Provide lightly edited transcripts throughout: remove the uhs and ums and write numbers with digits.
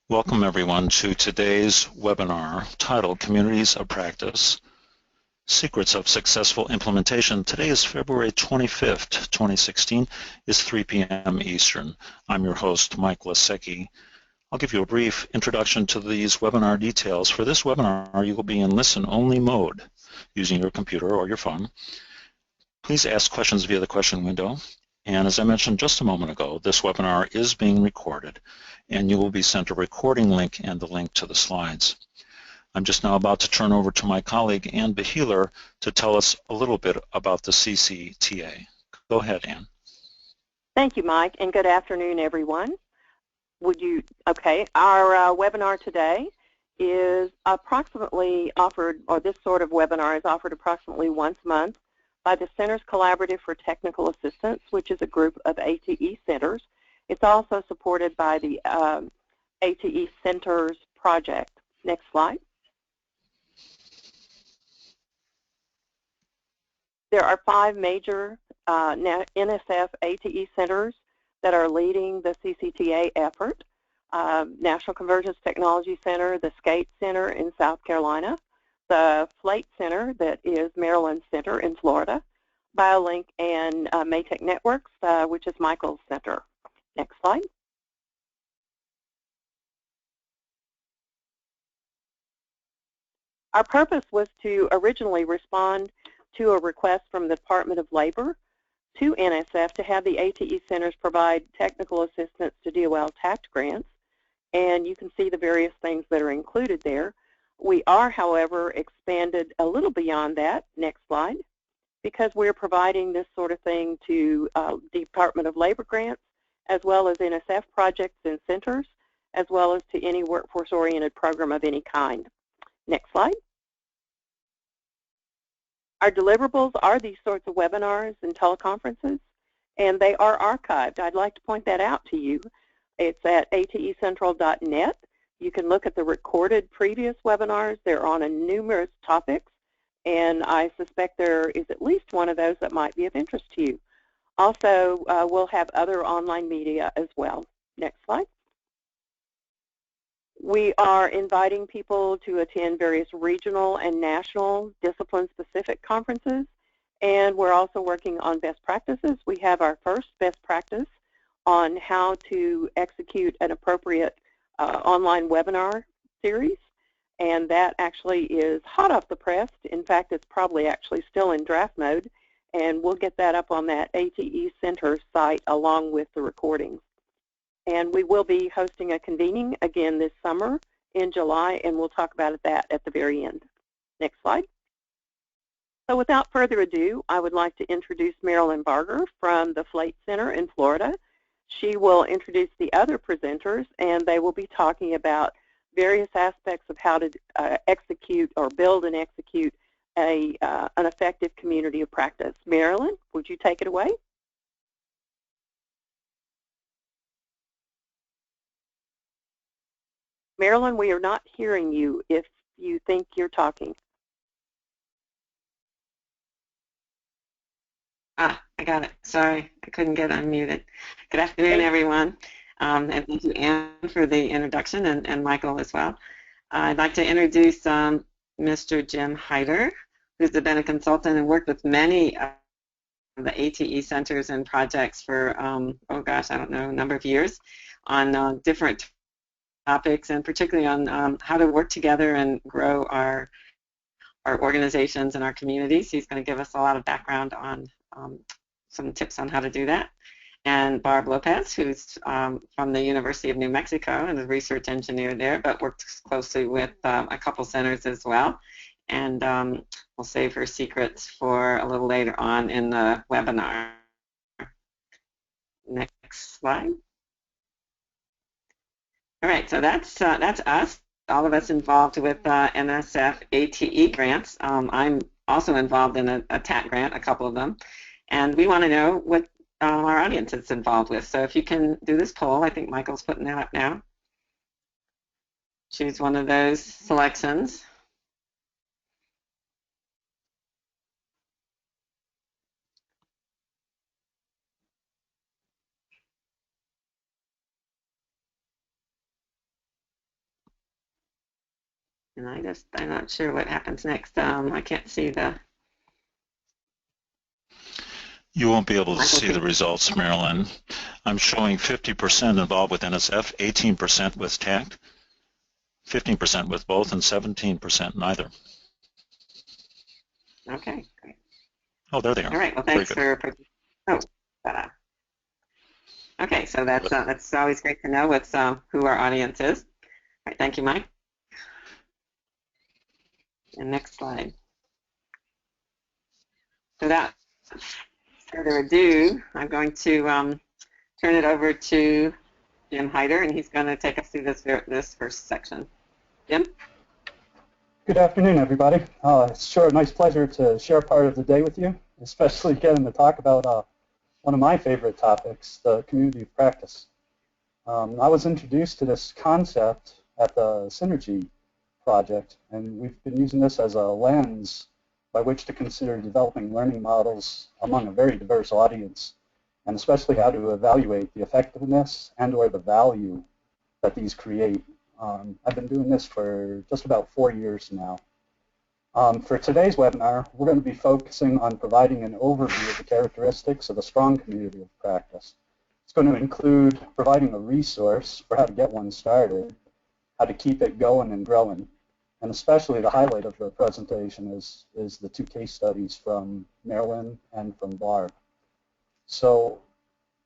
Welcome everyone to today's webinar titled Communities of Practice, Secrets of Successful Implementation. Today is February 25th, 2016, is 3 p.m. Eastern. I'm your host, Mike Lasecki. I'll give you a brief introduction to these webinar details. For this webinar, you will be in listen-only mode using your computer or your phone. Please ask questions via the question window. And as I mentioned just a moment ago, this webinar is being recorded, and you will be sent a recording link and the link to the slides. I'm just now about to turn over to my colleague, Ann Beheeler, to tell us a little bit about the CCTA. Go ahead, Ann. Thank you, Mike, and good afternoon, everyone. Our webinar today is approximately offered, or this sort of webinar is offered approximately once a month by the Centers Collaborative for Technical Assistance, which is a group of ATE centers. It's also supported by the ATE Centers Project. Next slide. There are 5 major NSF ATE centers that are leading the CCTA effort. National Convergence Technology Center, the SCATE Center in South Carolina, the FLATE Center that is Maryland Center in Florida, BioLink and Maytech Networks, which is Michael's Center. Next slide. Our purpose was to originally respond to a request from the Department of Labor to NSF to have the ATE centers provide technical assistance to DOL TACT grants, and you can see the various things that are included there. We are, however, expanded a little beyond that. Next slide. Because we're providing this sort of thing to Department of Labor grants, as well as NSF projects and centers, as well as to any workforce-oriented program of any kind. Next slide. Our deliverables are these sorts of webinars and teleconferences, and they are archived. I'd like to point that out to you. It's at atecentral.net. You can look at the recorded previous webinars. They're on numerous topics, and I suspect there is at least one of those that might be of interest to you. Also, we'll have other online media as well. Next slide. We are inviting people to attend various regional and national discipline-specific conferences, and we're also working on best practices. We have our first best practice on how to execute an appropriate online webinar series, and that actually is hot off the press. In fact, it's probably actually still in draft mode, and we'll get that up on that ATE Center site along with the recordings. And we will be hosting a convening again this summer in July, and we'll talk about that at the very end. Next slide. So without further ado, I would like to introduce Marilyn Barger from the FLATE Center in Florida. She will introduce the other presenters, and they will be talking about various aspects of how to execute or build and execute an effective community of practice. Marilyn, would you take it away? Marilyn, we are not hearing you if you think you're talking. I got it. Sorry, I couldn't get unmuted. Good afternoon, everyone. And thank you, Ann, for the introduction, and Michael as well. I'd like to introduce Mr. Jim Hyder, who's been a consultant and worked with many of the ATE centers and projects for, oh gosh, I don't know, a number of years on different topics, and particularly on how to work together and grow our organizations and our communities. He's going to give us a lot of background on some tips on how to do that. And Barb Lopez, who's from the University of New Mexico and is a research engineer there, but works closely with a couple centers as well. And we'll save her secrets for a little later on in the webinar. Next slide. All right, so that's us, all of us involved with NSF ATE grants. I'm also involved in a TAC grant, a couple of them, and we want to know what our audience is involved with. So if you can do this poll, I think Michael's putting that up now. Choose one of those selections. And I'm not sure what happens next. I can't see the. You won't be able to see the results, Marilyn. I'm showing 50% involved with NSF, 18% with TACT, 15% with both, and 17% neither. Okay, great. Oh, there they are. All right, well, thanks for. Okay, so that's always great to know what's who our audience is. All right, thank you, Mike. And next slide. Without further ado, I'm going to turn it over to Jim Hyder, and he's going to take us through this first section. Jim? Good afternoon, everybody. It's sure a nice pleasure to share part of the day with you, especially getting to talk about one of my favorite topics, the community of practice. I was introduced to this concept at the Synergy project, and we've been using this as a lens by which to consider developing learning models among a very diverse audience, and especially how to evaluate the effectiveness and or the value that these create. I've been doing this for just about 4 years now. For today's webinar, we're going to be focusing on providing an overview of the characteristics of a strong community of practice. It's going to include providing a resource for how to get one started, how to keep it going and growing, and especially the highlight of the presentation is the 2 case studies from Marilyn and from Barb. So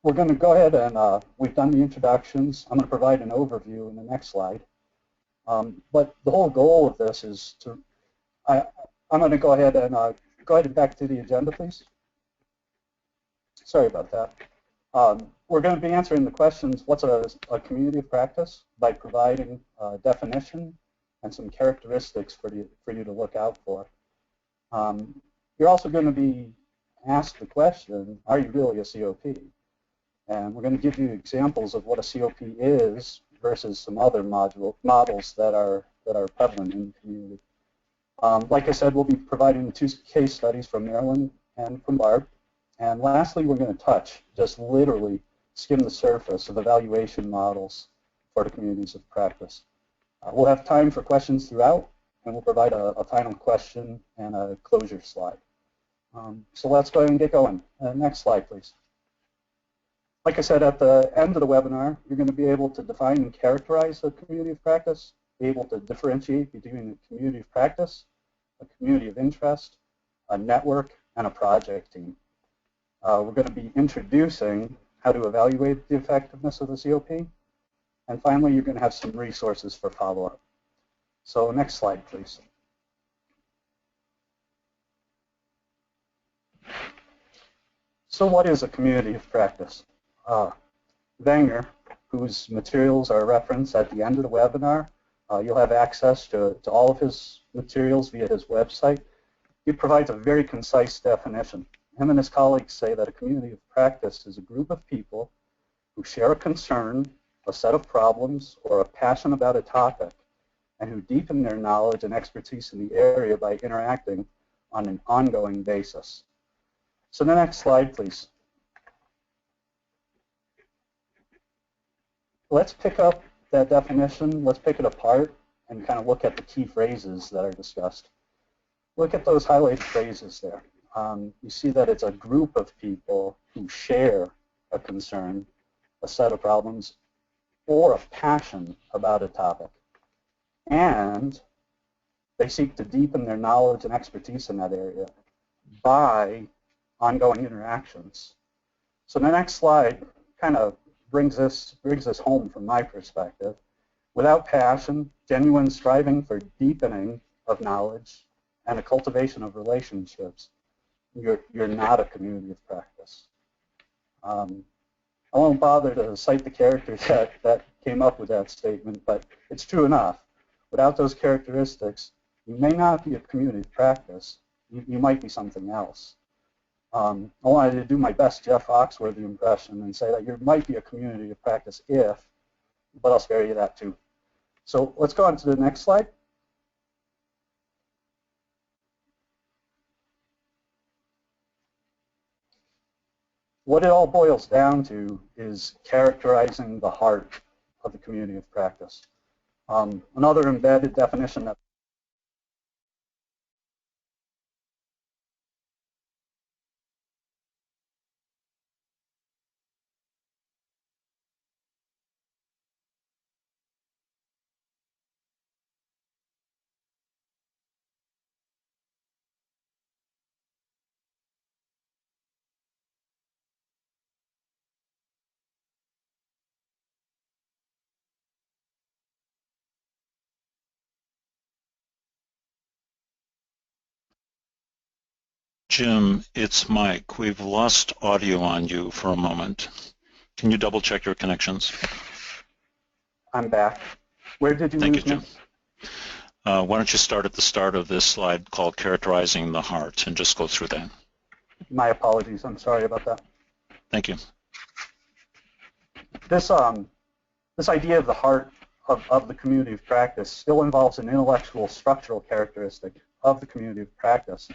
we're going to go ahead and we've done the introductions. I'm going to provide an overview in the next slide. But the whole goal of this is to, I'm going to go ahead and back to the agenda, please. Sorry about that. We're going to be answering the questions, what's a community of practice, by providing a definition and some characteristics for you to look out for. You're also going to be asked the question, are you really a COP? And we're going to give you examples of what a COP is versus some other models that are prevalent in the community. Like I said, we'll be providing 2 case studies from Marilyn and from Barb. And lastly, we're going to just literally skim the surface of evaluation models for the communities of practice. We'll have time for questions throughout, and we'll provide a final question and a closure slide. So let's go ahead and get going. Next slide, please. Like I said, at the end of the webinar, you're going to be able to define and characterize a community of practice, be able to differentiate between a community of practice, a community of interest, a network, and a project team. We're going to be introducing how to evaluate the effectiveness of the COP, and finally, you're going to have some resources for follow-up. So next slide, please. So what is a community of practice? Wenger, whose materials are referenced at the end of the webinar, you'll have access to all of his materials via his website. He provides a very concise definition. Him and his colleagues say that a community of practice is a group of people who share a concern, a set of problems, or a passion about a topic, and who deepen their knowledge and expertise in the area by interacting on an ongoing basis. So the next slide, please. Let's pick up that definition, let's pick it apart, and kind of look at the key phrases that are discussed. Look at those highlighted phrases there. You see that it's a group of people who share a concern, a set of problems, or a passion about a topic. And they seek to deepen their knowledge and expertise in that area by ongoing interactions. So the next slide kind of brings this home from my perspective. Without passion, genuine striving for deepening of knowledge, and a cultivation of relationships, you're not a community of practice. I won't bother to cite the characters that came up with that statement, but it's true enough. Without those characteristics, you may not be a community of practice. You might be something else. I wanted to do my best Jeff Foxworthy impression and say that you might be a community of practice if, but I'll spare you that too. So let's go on to the next slide. What it all boils down to is characterizing the heart of the community of practice. Another embedded definition that Jim, it's Mike. We've lost audio on you for a moment. Can you double check your connections? I'm back. Where did you Thank lose you, Jim. me? Why don't you start at the start of this slide called Characterizing the Heart and just go through that. My apologies. I'm sorry about that. Thank you. This idea of the heart of the community of practice still involves an intellectual structural characteristic of the community of practice,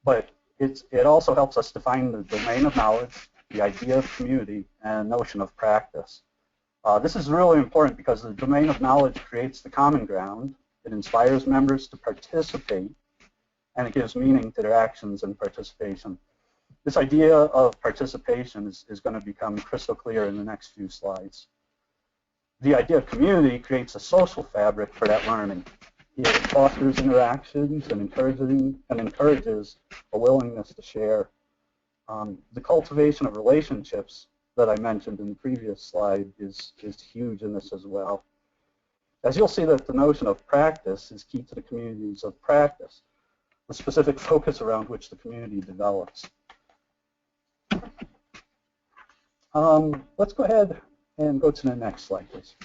but it also helps us define the domain of knowledge, the idea of community, and notion of practice. This is really important because the domain of knowledge creates the common ground, it inspires members to participate, and it gives meaning to their actions and participation. This idea of participation is going to become crystal clear in the next few slides. The idea of community creates a social fabric for that learning. It fosters interactions and encourages a willingness to share. The cultivation of relationships that I mentioned in the previous slide is huge in this as well. As you'll see, that the notion of practice is key to the communities of practice, the specific focus around which the community develops. Let's go ahead and go to the next slide, please.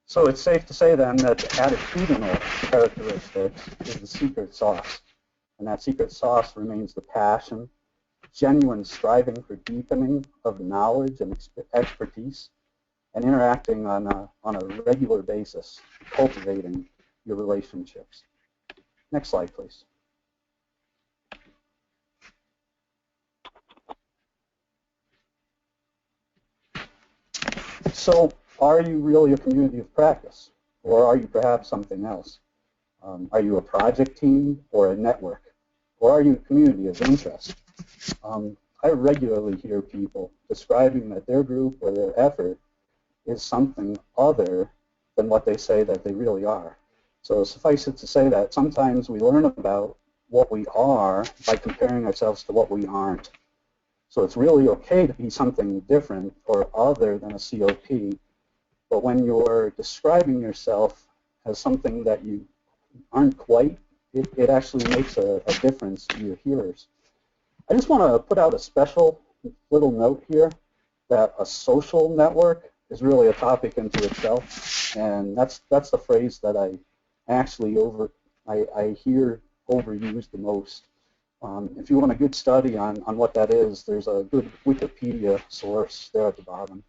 So it's safe to say then that the attitudinal characteristics is the secret sauce. And that secret sauce remains the passion, genuine striving for deepening of knowledge and expertise, and interacting on a regular basis, cultivating your relationships. Next slide, please. So, are you really a community of practice, or are you perhaps something else? Are you a project team or a network, or are you a community of interest? I regularly hear people describing that their group or their effort is something other than what they say that they really are. So suffice it to say that sometimes we learn about what we are by comparing ourselves to what we aren't. So it's really okay to be something different or other than a COP, but when you're describing yourself as something that you aren't quite, it actually makes a difference to your hearers. I just want to put out a special little note here that a social network is really a topic into itself, and that's the phrase that I actually I hear overused the most. If you want a good study on what that is, there's a good Wikipedia source there at the bottom.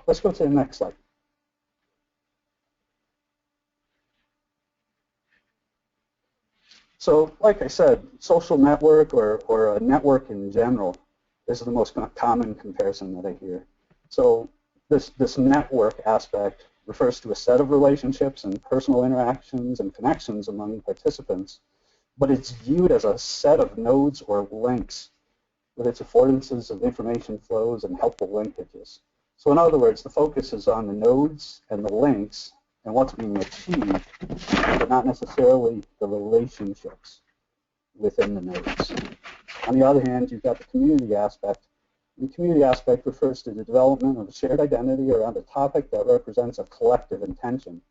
Let's go to the next slide. So, like I said, social network or a network in general is the most common comparison that I hear. So this network aspect refers to a set of relationships and personal interactions and connections among participants, but it's viewed as a set of nodes or links with its affordances of information flows and helpful linkages. So in other words, the focus is on the nodes and the links and what's being achieved, but not necessarily the relationships within the nodes. On the other hand, you've got the community aspect. The community aspect refers to the development of a shared identity around a topic that represents a collective intention,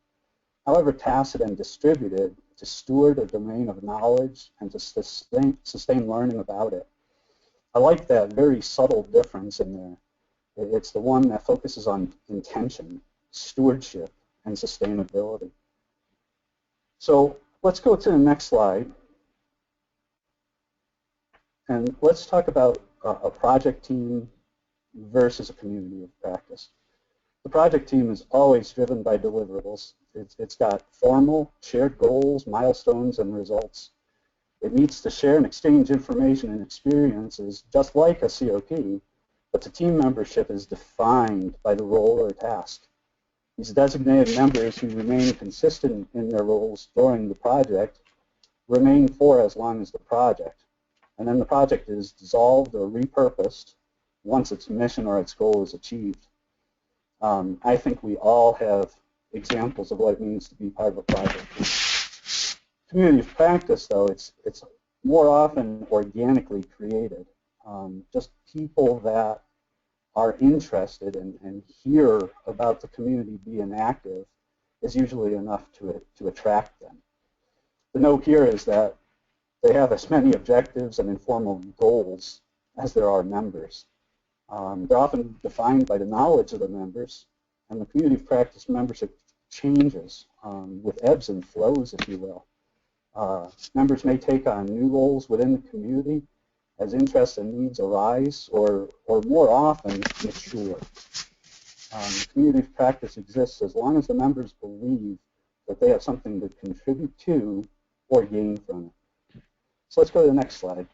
however tacit and distributed, to steward a domain of knowledge and to sustain learning about it. I like that very subtle difference in there. It's the one that focuses on intention, stewardship, and sustainability. So let's go to the next slide. And let's talk about a project team versus a community of practice. The project team is always driven by deliverables. It's got formal, shared goals, milestones, and results. It needs to share and exchange information and experiences just like a COP, but the team membership is defined by the role or task. These designated members who remain consistent in their roles during the project remain for as long as the project. And then the project is dissolved or repurposed once its mission or its goal is achieved. I think we all have examples of what it means to be part of a project. Community of practice, though, it's more often organically created. Just people that are interested and hear about the community being active is usually enough to attract them. The note here is that they have as many objectives and informal goals as there are members. They're often defined by the knowledge of the members, and the community of practice membership changes with ebbs and flows, if you will. Members may take on new roles within the community as interests and needs arise, or more often mature. Community of practice exists as long as the members believe that they have something to contribute to or gain from it. So let's go to the next slide.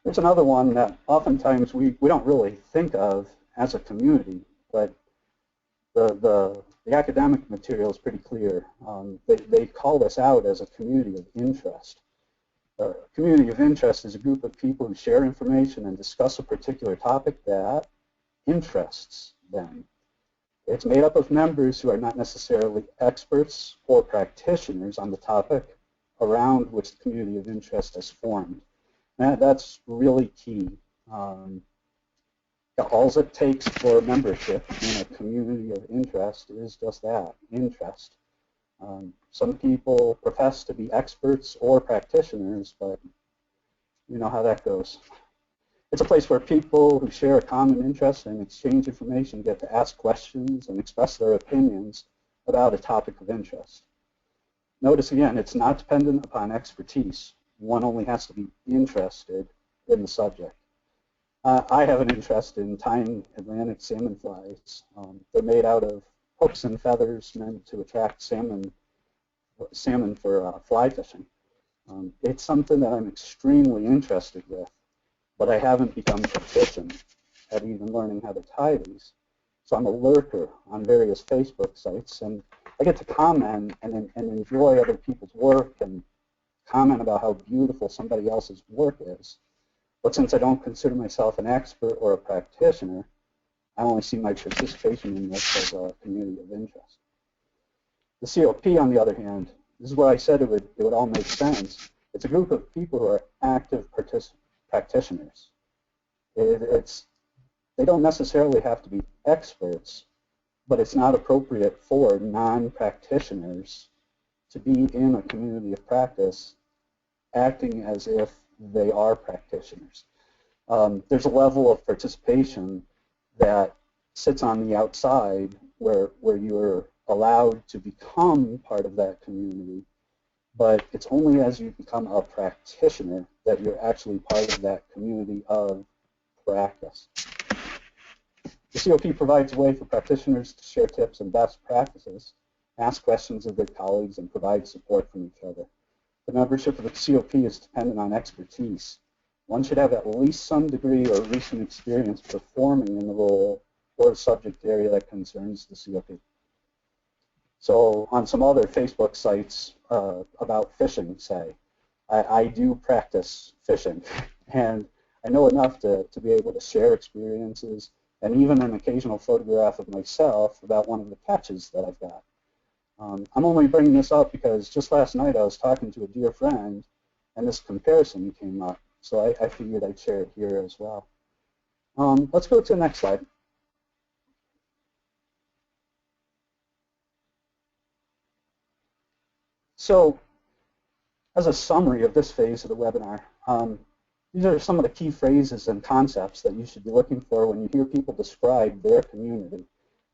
There's another one that oftentimes we don't really think of as a community, but the academic material is pretty clear. They call this out as a community of interest. A community of interest is a group of people who share information and discuss a particular topic that interests them. It's made up of members who are not necessarily experts or practitioners on the topic around which the community of interest has formed. That's really key. All it takes for membership in a community of interest is just that, interest. Some people profess to be experts or practitioners, but you know how that goes. It's a place where people who share a common interest and exchange information get to ask questions and express their opinions about a topic of interest. Notice again, it's not dependent upon expertise. One only has to be interested in the subject. I have an interest in tying Atlantic salmon flies. They're made out of hooks and feathers meant to attract salmon for fly fishing. It's something that I'm extremely interested with, but I haven't become proficient at even learning how to tie these. So I'm a lurker on various Facebook sites, and I get to comment and enjoy other people's work and comment about how beautiful somebody else's work is. But since I don't consider myself an expert or a practitioner, I only see my participation in this as a community of interest. The COP, on the other hand, this is where I said it would all make sense. It's a group of people who are active practitioners. They don't necessarily have to be experts, but it's not appropriate for non-practitioners to be in a community of practice acting as if they are practitioners. There's a level of participation that sits on the outside where you're allowed to become part of that community, but it's only as you become a practitioner that you're actually part of that community of practice. The COP provides a way for practitioners to share tips and best practices, ask questions of their colleagues, and provide support from each other. The membership of the COP is dependent on expertise. One should have at least some degree or recent experience performing in the role or the subject area that concerns the COP. So on some other Facebook sites about fishing, say, I do practice fishing, and I know enough to be able to share experiences and even an occasional photograph of myself about one of the catches that I've got. I'm only bringing this up because just last night I was talking to a dear friend, and this comparison came up, so I figured I'd share it here as well. Let's go to the next slide. So, as a summary of this phase of the webinar, these are some of the key phrases and concepts that you should be looking for when you hear people describe their community.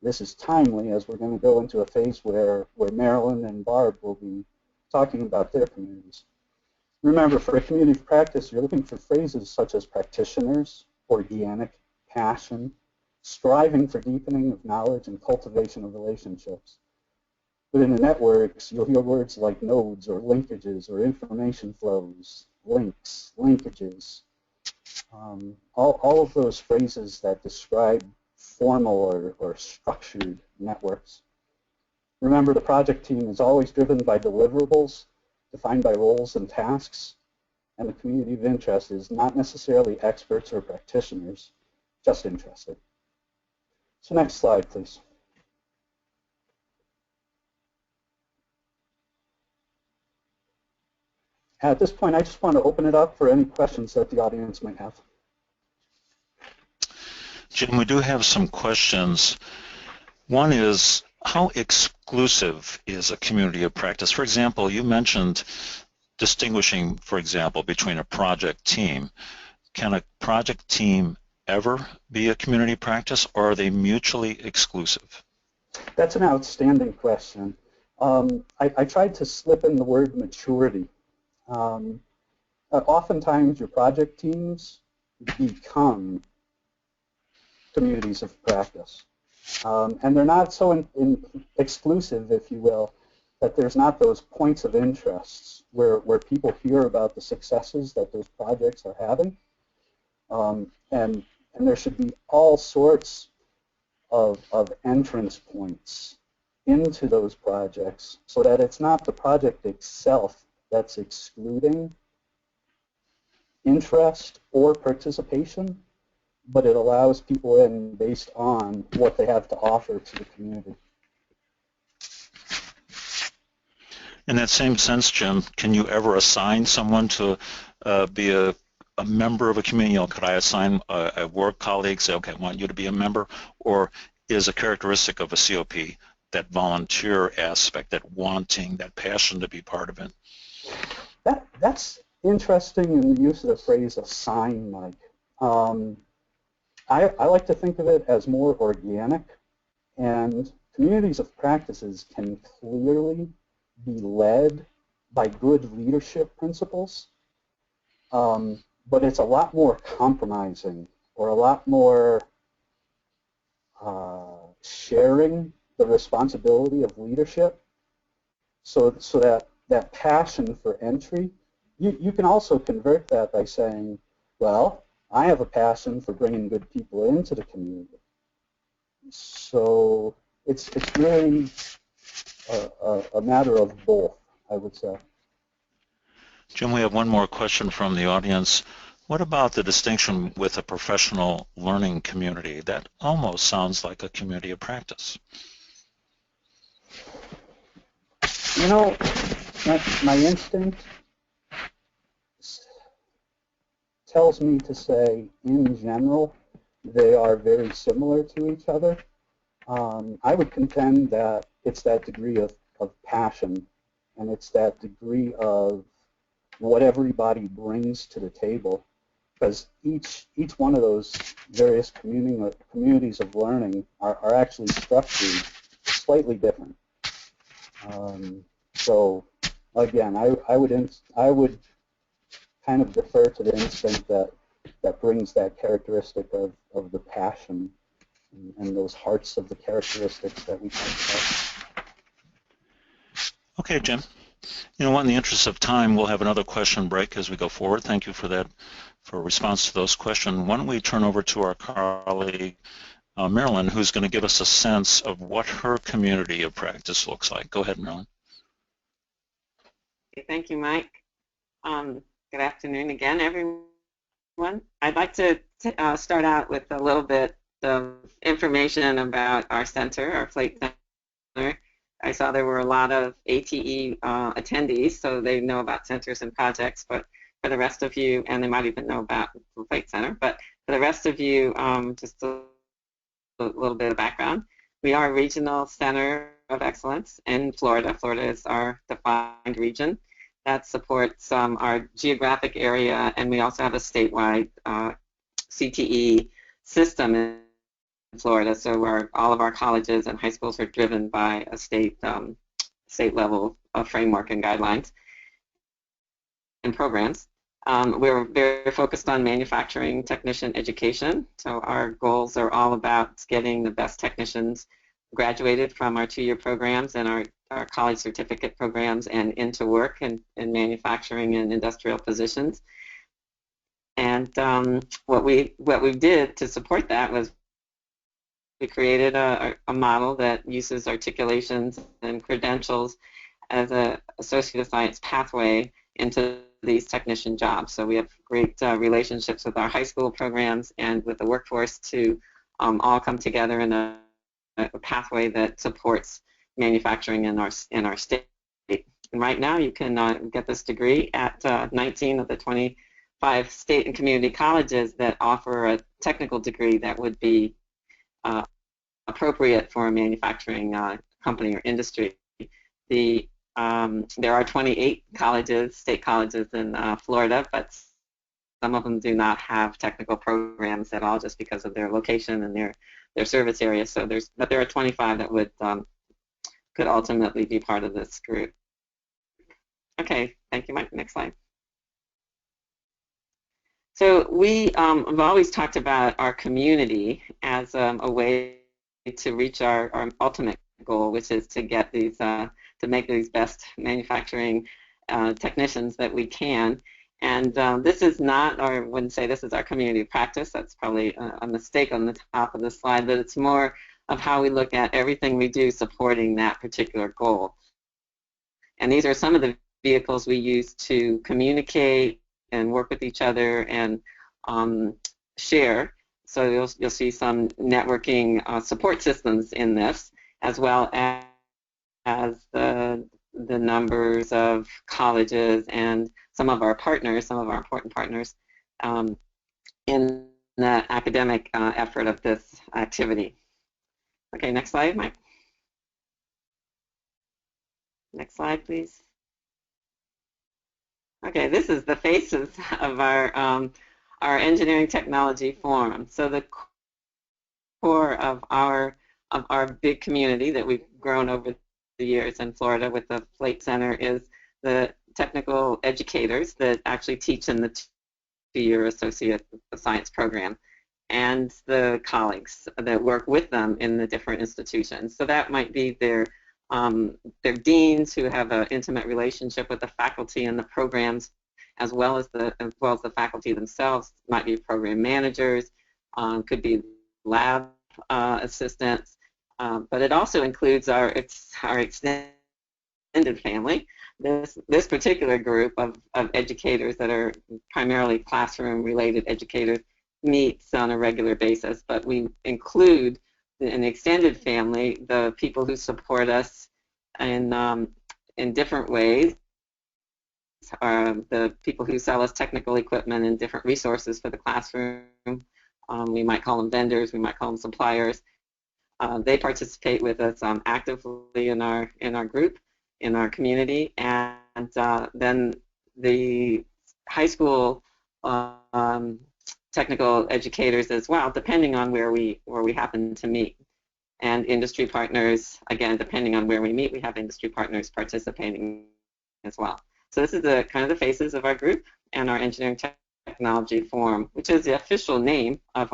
This is timely as we're going to go into a phase where Marilyn and Barb will be talking about their communities. Remember, for a community of practice, you're looking for phrases such as practitioners, organic, passion, striving for deepening of knowledge and cultivation of relationships. Within the networks, you'll hear words like nodes or linkages or information flows, links, linkages, all of those phrases that describe formal or structured networks. Remember, the project team is always driven by deliverables defined by roles and tasks, and the community of interest is not necessarily experts or practitioners, just interested. So next slide, please. At this point, I just want to open it up for any questions that the audience might have. Jim, we do have some questions. One is, how exclusive is a community of practice? For example, you mentioned distinguishing, for example, between a project team. Can a project team ever be a community practice, or are they mutually exclusive? That's an outstanding question. I tried to slip in the word maturity. Oftentimes your project teams become communities of practice. And they're not so exclusive, if you will, that there's not those points of interests where people hear about the successes that those projects are having. And there should be all sorts of entrance points into those projects so that it's not the project itself that's excluding interest or participation, but it allows people in based on what they have to offer to the community. In that same sense, Jim, can you ever assign someone to be a member of a community? You know, could I assign a work colleague, say, okay, I want you to be a member? Or is a characteristic of a COP that volunteer aspect, that wanting, that passion to be part of it? That's interesting in the use of the phrase assign, Mike. I like to think of it as more organic, and communities of practices can clearly be led by good leadership principles, but it's a lot more compromising or a lot more sharing the responsibility of leadership, so that passion for entry, you can also convert that by saying, well, I have a passion for bringing good people into the community. So it's really a matter of both, I would say. Jim, we have one more question from the audience. What about the distinction with a professional learning community? That almost sounds like a community of practice. You know, my instinct tells me to say, in general, they are very similar to each other. I would contend that it's that degree of passion, and it's that degree of what everybody brings to the table, because each one of those various communities of learning are actually structured slightly different. So again, I would kind of defer to the instinct that brings that characteristic of the passion and those hearts of the characteristics that we talked about. Okay, Jim. You know what, in the interest of time, we'll have another question break as we go forward. Thank you for that, for a response to those questions. Why don't we turn over to our colleague, Marilyn, who's going to give us a sense of what her community of practice looks like. Go ahead, Marilyn. Thank you, Mike. Good afternoon again, everyone. I'd like to start out with a little bit of information about our center, our Flate Center. I saw there were a lot of ATE attendees, so they know about centers and projects, but for the rest of you, and they might even know about the Flate Center, but for the rest of you, just a little bit of background. We are a regional center of excellence in Florida. Florida is our defined region that supports our geographic area, and we also have a statewide CTE system in Florida. So all of our colleges and high schools are driven by a state level of framework and guidelines and programs. We're very focused on manufacturing technician education. So our goals are all about getting the best technicians graduated from our 2-year programs and our college certificate programs and into work in manufacturing and industrial positions. And what we did to support that was we created a model that uses articulations and credentials as an associate of science pathway into these technician jobs. So we have great relationships with our high school programs and with the workforce to all come together in a pathway that supports manufacturing in our state. And right now you can get this degree at 19 of the 25 state and community colleges that offer a technical degree that would be appropriate for a manufacturing company or industry. There are 28 colleges, state colleges in Florida, but some of them do not have technical programs at all just because of their location and their service area. So but there are 25 that would could ultimately be part of this group. Okay, thank you, Mike. Next slide. So we have always talked about our community as a way to reach our ultimate goal, which is to get these, to make these best manufacturing technicians that we can. And this is not, or I wouldn't say this is our community of practice. That's probably a mistake on the top of the slide, but it's more of how we look at everything we do supporting that particular goal. And these are some of the vehicles we use to communicate and work with each other and share. So you'll see some networking support systems in this, as well as the numbers of colleges and some of our partners, some of our important partners in the academic effort of this activity. Okay, next slide, Mike. Next slide, please. Okay, this is the faces of our engineering technology forum. So the core of our big community that we've grown over the years in Florida with the Flate Center is the technical educators that actually teach in the two-year associate science program, and the colleagues that work with them in the different institutions. So that might be their deans who have an intimate relationship with the faculty and the programs, as well as the faculty themselves. Might be program managers, could be lab assistants, but it also includes our extended family. This particular group of educators that are primarily classroom-related educators meets on a regular basis, but we include in the extended family the people who support us in different ways, the people who sell us technical equipment and different resources for the classroom. We might call them vendors, we might call them suppliers. They participate with us actively in our group, in our community, and then the high school technical educators as well, depending on where we happen to meet. And industry partners, again, depending on where we meet, we have industry partners participating as well. So this is the kind of the faces of our group and our engineering technology forum, which is the official name of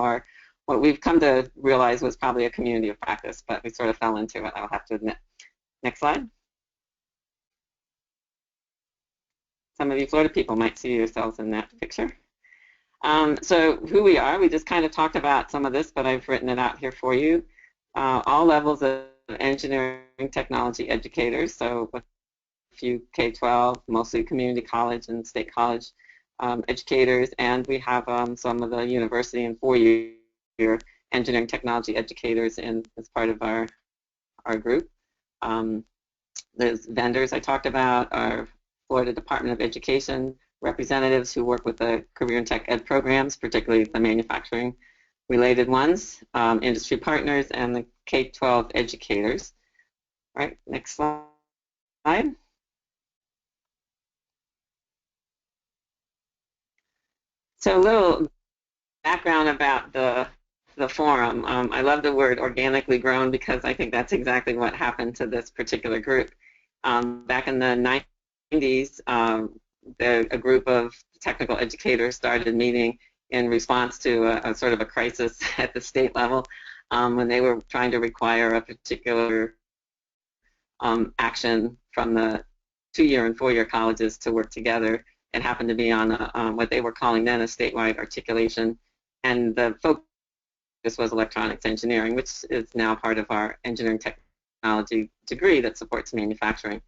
what we've come to realize was probably a community of practice, but we sort of fell into it, I'll have to admit. Next slide. Some of you Florida people might see yourselves in that picture. So who we are, we just kind of talked about some of this, but I've written it out here for you. All levels of engineering technology educators, so with a few K-12, mostly community college and state college educators, and we have some of the university and four-year engineering technology educators as part of our group. There's vendors I talked about, our Florida Department of Education representatives who work with the career and tech ed programs, particularly the manufacturing related ones, industry partners, and the K-12 educators. All right, next slide. So a little background about the forum. I love the word organically grown because I think that's exactly what happened to this particular group. Back in the 90s, a group of technical educators started meeting in response to a sort of a crisis at the state level when they were trying to require a particular action from the two-year and four-year colleges to work together. It happened to be on what they were calling then a statewide articulation, and the focus was electronics engineering, which is now part of our engineering technology degree that supports manufacturing.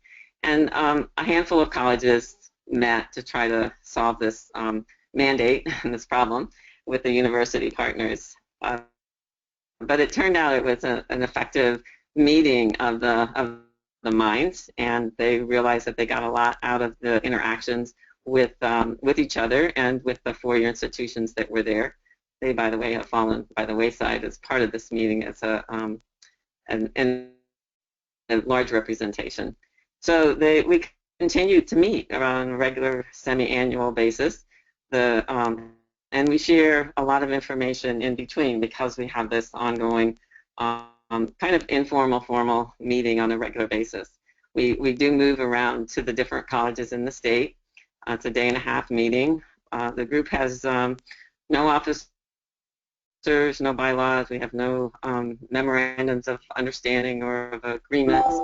And a handful of colleges met to try to solve this mandate and this problem with the university partners. But it turned out it was an effective meeting of the minds, and they realized that they got a lot out of the interactions with each other and with the four-year institutions that were there. They, by the way, have fallen by the wayside as part of this meeting as a and a large representation. So we continue to meet on a regular semi-annual basis. And we share a lot of information in between because we have this ongoing kind of informal, formal meeting on a regular basis. We do move around to the different colleges in the state. It's a day-and-a-half meeting. The group has no officers, no bylaws. We have no memorandums of understanding or of agreements,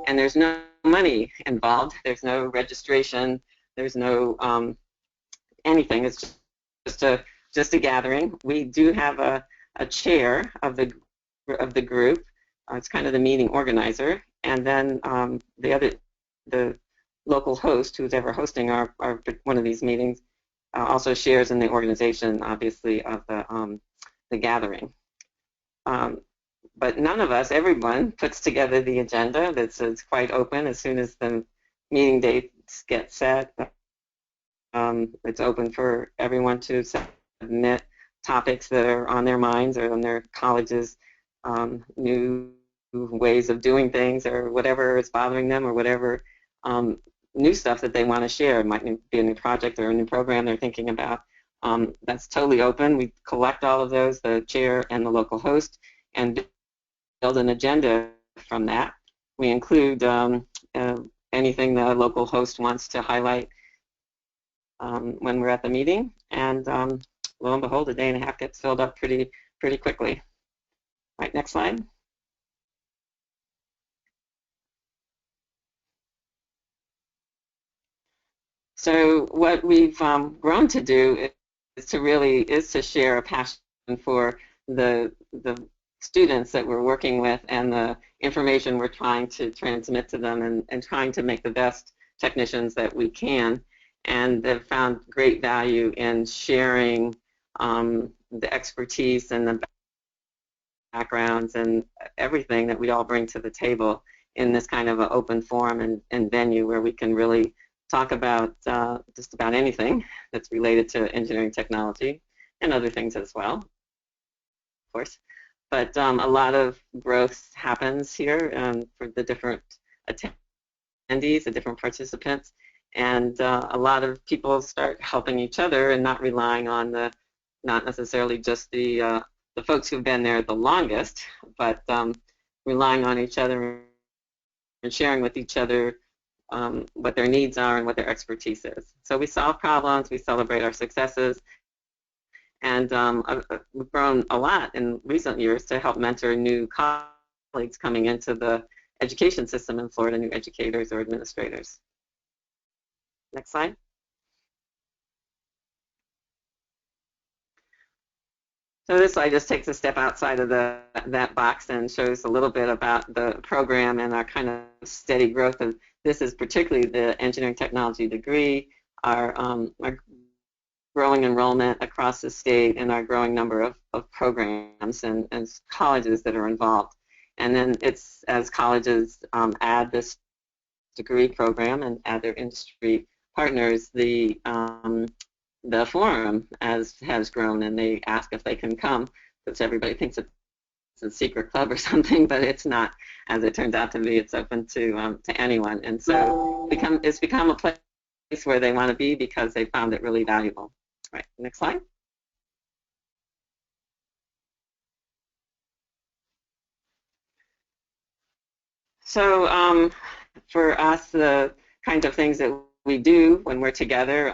and there's no money involved. There's no registration. There's no anything. It's just a gathering. We do have a chair of the group. It's kind of the meeting organizer, and then the local host, who's ever hosting one of these meetings, also shares in the organization, obviously, of the gathering. But none of us, everyone, puts together the agenda. It's quite open. As soon as the meeting dates get set, it's open for everyone to submit topics that are on their minds or on their college's new ways of doing things, or whatever is bothering them, or whatever new stuff that they want to share. It might be a new project or a new program they're thinking about. That's totally open. We collect all of those, the chair and the local host, and build an agenda from that. We include anything the local host wants to highlight when we're at the meeting, and lo and behold, a day and a half gets filled up pretty quickly. Right, next slide. So what we've grown to do is to share a passion for the students that we're working with and the information we're trying to transmit to them, and trying to make the best technicians that we can, and have found great value in sharing the expertise and the backgrounds and everything that we all bring to the table in this kind of an open forum and venue where we can really talk about just about anything that's related to engineering technology and other things as well, of course. But a lot of growth happens here for the different attendees, the different participants, and a lot of people start helping each other and not relying on not necessarily just the folks who've been there the longest, but relying on each other and sharing with each other what their needs are and what their expertise is. So we solve problems, we celebrate our successes, and we've grown a lot in recent years to help mentor new colleagues coming into the education system in Florida, new educators or administrators. Next slide. So this slide just takes a step outside of that box and shows a little bit about the program and our kind of steady growth. And this is particularly the engineering technology degree, our growing enrollment across the state, and our growing number of programs and colleges that are involved. And then it's as colleges add this degree program and add their industry partners, the forum has grown, and they ask if they can come, because everybody thinks it's a secret club or something, but it's not. As it turns out to be, it's open to anyone, and so it's become a place where they want to be because they found it really valuable. Right, next slide. So for us, the kinds of things that we do when we're together,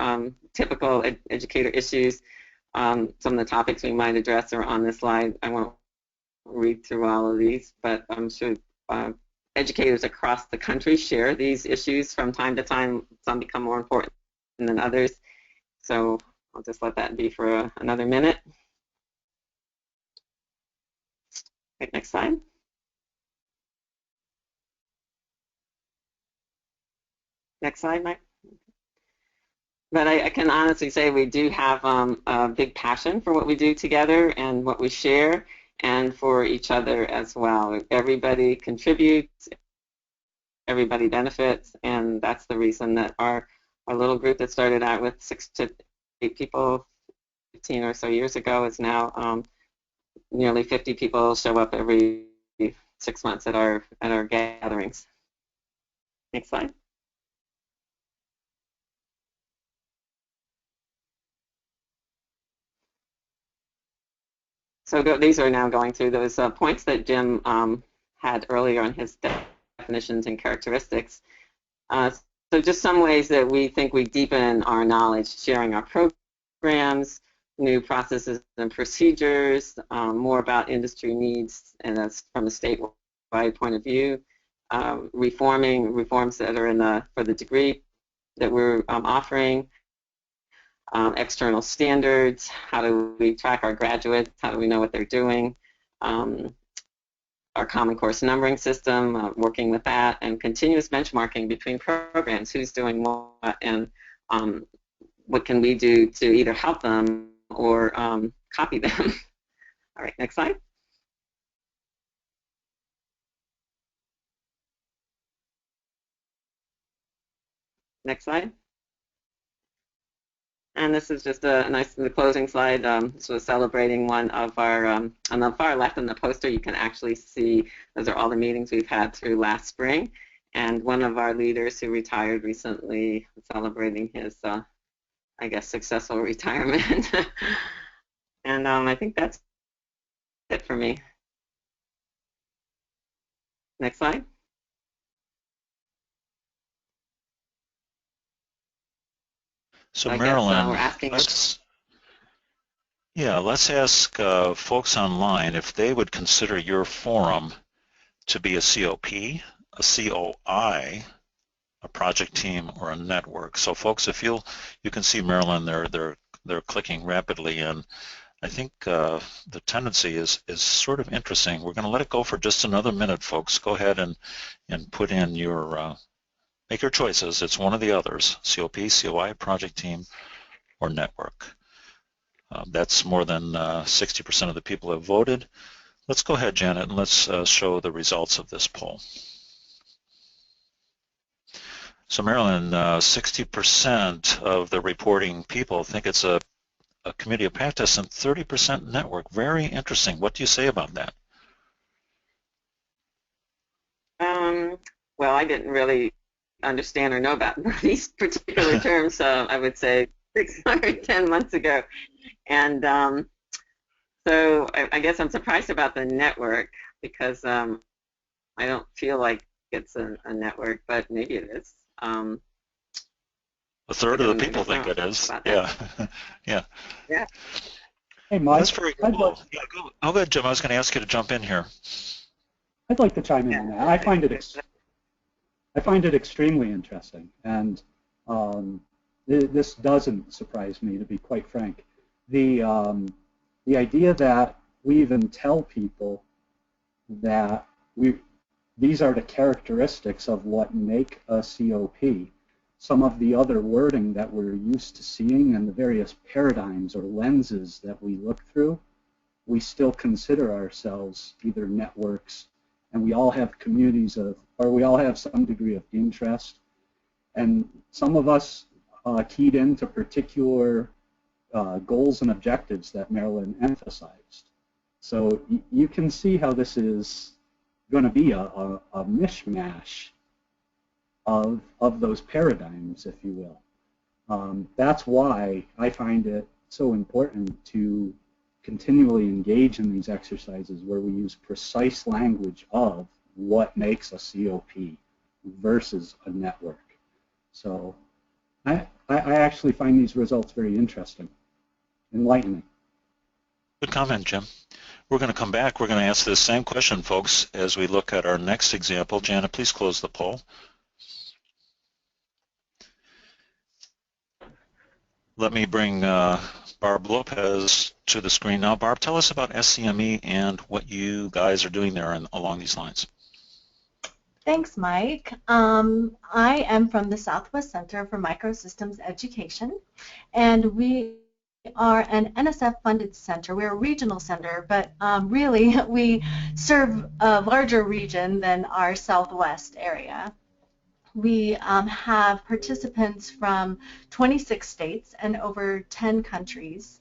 typical educator issues, some of the topics we might address are on this slide. I won't read through all of these, but I'm sure educators across the country share these issues from time to time. Some become more important than others. So I'll just let that be for another minute. Okay, next slide. Next slide, Mike. But I can honestly say we do have a big passion for what we do together and what we share, and for each other as well. Everybody contributes, everybody benefits, and that's the reason that our little group that started out with 6 to 8 people 15 or so years ago is now nearly 50 people show up every 6 months at our gatherings. Next slide. So these are now going through those points that Jim had earlier on his definitions and characteristics. So just some ways that we think we deepen our knowledge, sharing our programs, new processes and procedures, more about industry needs, and that's from a statewide point of view, reforms that are for the degree that we're offering, external standards, how do we track our graduates, how do we know what they're doing, our Common Course numbering system, working with that, and continuous benchmarking between programs, who's doing what, and what can we do to either help them or copy them. All right, next slide. Next slide. And this is just a nice the closing slide. This was celebrating one of our, on the far left in the poster, you can actually see those are all the meetings we've had through last spring. And one of our leaders who retired recently, celebrating his, I guess, successful retirement. And I think that's it for me. Next slide. So I Marilyn, we're asking let's ask folks online if they would consider your forum to be a COP, a COI, a project team, or a network. So folks, if you can see Marilyn, they're clicking rapidly, and I think the tendency is sort of interesting. We're going to let it go for just another minute, folks. Go ahead and put in your make your choices. It's one of the others, COP, COI, project team, or network. That's more than 60% of the people have voted. Let's go ahead, Janet, and let's show the results of this poll. So Marilyn, 60% of the reporting people think it's a community of practice and 30% network. Very interesting. What do you say about that? Well, I didn't really understand or know about these particular terms, I would say 6 or 10 months ago. And so I guess I'm surprised about the network because I don't feel like it's a network, but maybe it is. A third of the people think it is. Yeah. Yeah. Yeah. Hey, Mike. That's very cool. Yeah, go ahead, Jim. I was going to ask you to jump in here. I'd like to chime in on that. I find it extremely interesting, and this doesn't surprise me, to be quite frank. The idea that we even tell people that these are the characteristics of what make a COP. Some of the other wording that we're used to seeing and the various paradigms or lenses that we look through, we still consider ourselves either networks, and we all have communities of, or we all have some degree of interest, and some of us keyed into particular goals and objectives that Marilyn emphasized. So you can see how this is going to be a mishmash of those paradigms, if you will. That's why I find it so important to continually engage in these exercises where we use precise language of what makes a COP versus a network. So I actually find these results very interesting, enlightening. Good comment, Jim. We're going to come back. We're going to ask this same question, folks, as we look at our next example. Janet, please close the poll. Let me bring Barb Lopez to the screen now. Barb, tell us about SCME and what you guys are doing there along these lines. Thanks, Mike. I am from the Southwest Center for Microsystems Education, and we are an NSF-funded center. We're a regional center, but really we serve a larger region than our Southwest area. We have participants from 26 states and over 10 countries,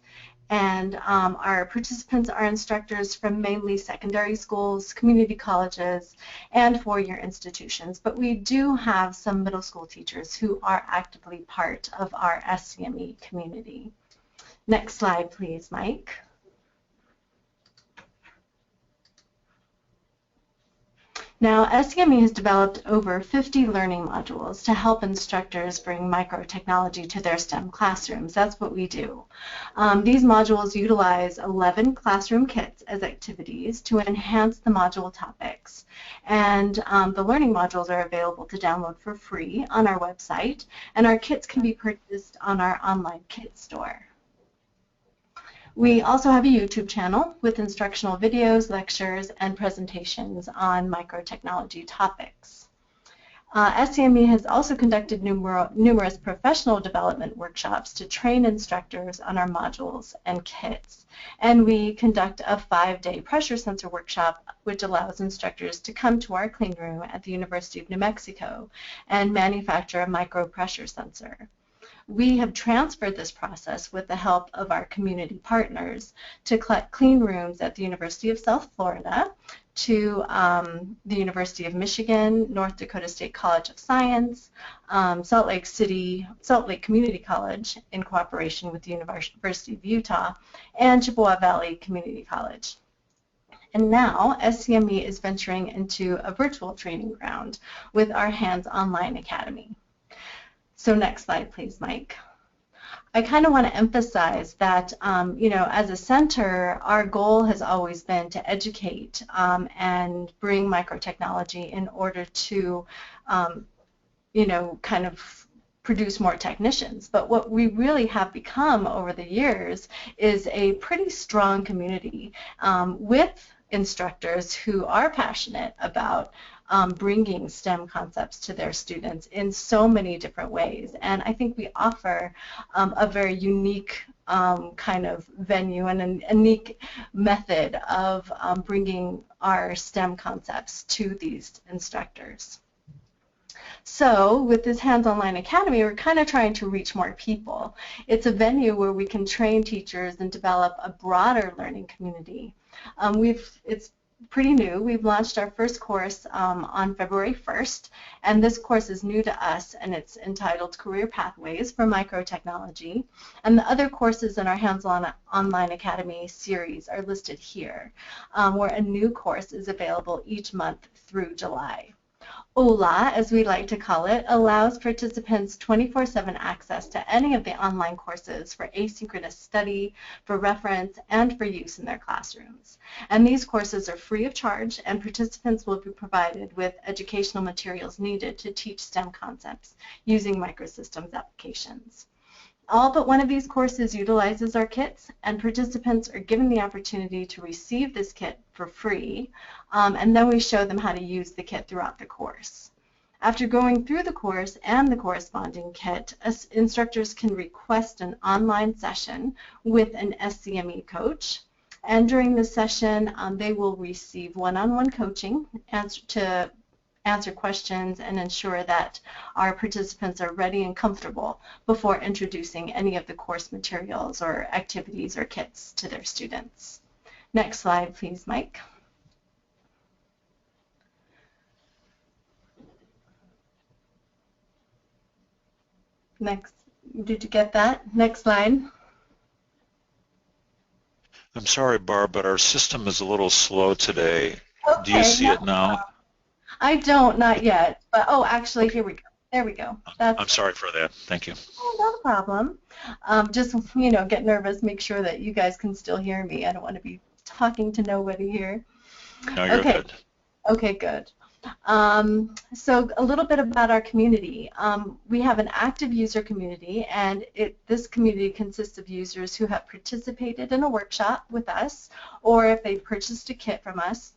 And our participants are instructors from mainly secondary schools, community colleges, and four-year institutions. But we do have some middle school teachers who are actively part of our SCME community. Next slide, please, Mike. Now, SCME has developed over 50 learning modules to help instructors bring microtechnology to their STEM classrooms. That's what we do. These modules utilize 11 classroom kits as activities to enhance the module topics. And the learning modules are available to download for free on our website, and our kits can be purchased on our online kit store. We also have a YouTube channel with instructional videos, lectures, and presentations on microtechnology topics. SCME has also conducted numerous professional development workshops to train instructors on our modules and kits. And we conduct a 5-day pressure sensor workshop, which allows instructors to come to our clean room at the University of New Mexico and manufacture a micro pressure sensor. We have transferred this process with the help of our community partners to clean rooms at the University of South Florida, to the University of Michigan, North Dakota State College of Science, Salt Lake Community College in cooperation with the University of Utah, and Chippewa Valley Community College. And now SCME is venturing into a virtual training ground with our Hands Online Academy. So next slide, please, Mike. I kind of want to emphasize that, you know, as a center, our goal has always been to educate and bring microtechnology in order to, you know, kind of produce more technicians. But what we really have become over the years is a pretty strong community with instructors who are passionate about bringing STEM concepts to their students in so many different ways. And I think we offer a very unique kind of venue and a unique method of bringing our STEM concepts to these instructors. So with this Hands Online Academy, we're kind of trying to reach more people. It's a venue where we can train teachers and develop a broader learning community. It's pretty new. We've launched our first course on February 1st, and this course is new to us, and it's entitled Career Pathways for Microtechnology. And the other courses in our Hands Online Academy series are listed here, where a new course is available each month through July. OLA, as we like to call it, allows participants 24/7 access to any of the online courses for asynchronous study, for reference, and for use in their classrooms. And these courses are free of charge, and participants will be provided with educational materials needed to teach STEM concepts using microsystems applications. All but one of these courses utilizes our kits, and participants are given the opportunity to receive this kit for free, and then we show them how to use the kit throughout the course. After going through the course and the corresponding kit, instructors can request an online session with an SCME coach, and during the session they will receive one-on-one coaching to answer questions and ensure that our participants are ready and comfortable before introducing any of the course materials or activities or kits to their students. Next slide, please, Mike. Next, did you get that? Next slide. I'm sorry, Barb, but our system is a little slow today. Okay, do you see it now? I don't, not yet. But oh, actually, here we go. There we go. I'm sorry for that. Thank you. Oh, not a problem. Just, you know, get nervous, make sure that you guys can still hear me. I don't want to be talking to nobody here. No, you're good. Okay, good. So a little bit about our community. We have an active user community, and this community consists of users who have participated in a workshop with us, or if they've purchased a kit from us,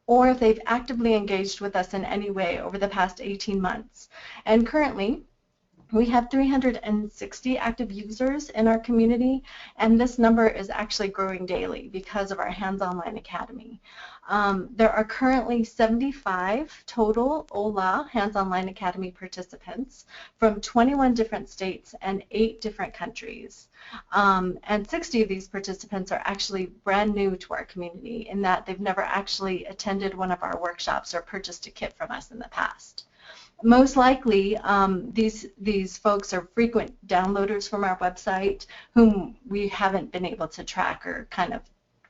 or if they've actively engaged with us in any way over the past 18 months. And currently, We have 360 active users in our community, and this number is actually growing daily because of our Hands Online Academy. There are currently 75 total OLA Hands Online Academy participants from 21 different states and 8 different countries. And 60 of these participants are actually brand new to our community in that they've never actually attended one of our workshops or purchased a kit from us in the past. Most likely, these folks are frequent downloaders from our website whom we haven't been able to track or kind of